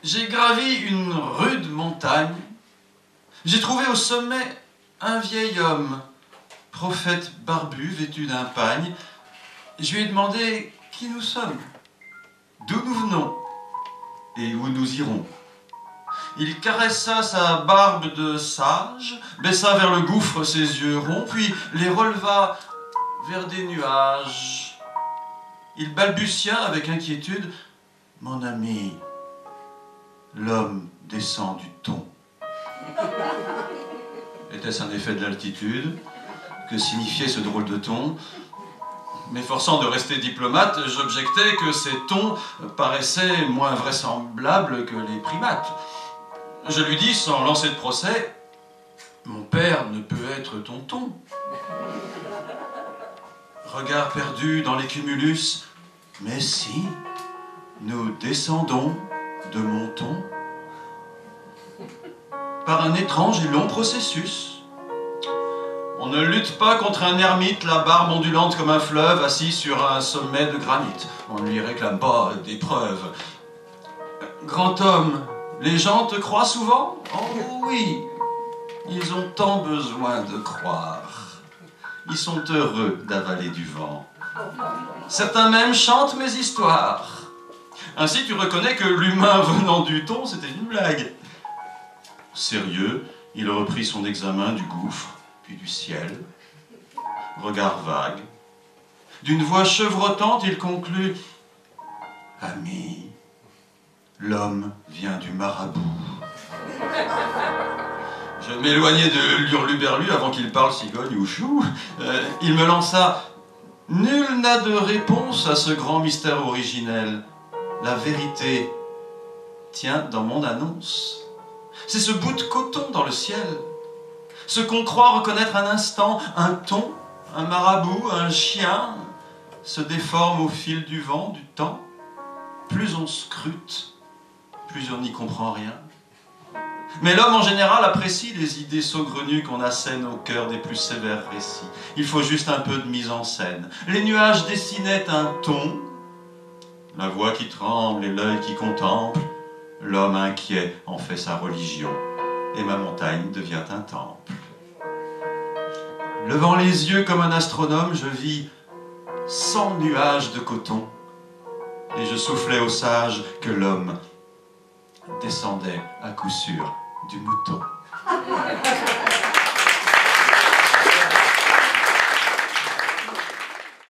J'ai gravi une rude montagne. J'ai trouvé au sommet un vieil homme, prophète barbu, vêtu d'un pagne. Je lui ai demandé qui nous sommes, d'où nous venons et où nous irons. Il caressa sa barbe de sage, baissa vers le gouffre ses yeux ronds, puis les releva vers des nuages. Il balbutia avec inquiétude « Mon ami, l'homme descend du ton. » Était-ce un effet de l'altitude? Que signifiait ce drôle de ton? M'efforçant de rester diplomate, j'objectais que ces tons paraissaient moins vraisemblables que les primates. Je lui dis, sans lancer de procès, « Mon père ne peut être tonton. » Regard perdu dans les cumulus, « Mais si, nous descendons de mon ton. » Par un étrange et long processus. On ne lutte pas contre un ermite, la barbe ondulante comme un fleuve, assis sur un sommet de granit. On ne lui réclame pas des preuves. Grand homme, les gens te croient souvent? Oh oui, ils ont tant besoin de croire. Ils sont heureux d'avaler du vent. Certains même chantent mes histoires. Ainsi tu reconnais que l'humain venant du ton, c'était une blague. Sérieux, il reprit son examen du gouffre, puis du ciel. Regard vague. D'une voix chevrotante, il conclut « Ami, l'homme vient du marabout. » Je m'éloignai de l'hurluberlu avant qu'il parle cigogne ou chou. Il me lança « Nul n'a de réponse à ce grand mystère originel. La vérité tient dans mon annonce. C'est ce bout de coton dans le ciel. Ce qu'on croit reconnaître un instant, un ton, un marabout, un chien, se déforme au fil du vent, du temps. Plus on scrute, plus on n'y comprend rien. Mais l'homme en général apprécie les idées saugrenues qu'on assène au cœur des plus sévères récits. Il faut juste un peu de mise en scène. Les nuages dessinaient un ton, la voix qui tremble et l'œil qui contemple. L'homme inquiet en fait sa religion, et ma montagne devient un temple. Levant les yeux comme un astronome, je vis 100 nuages de coton, et je soufflais aux sages que l'homme descendait à coup sûr du mouton.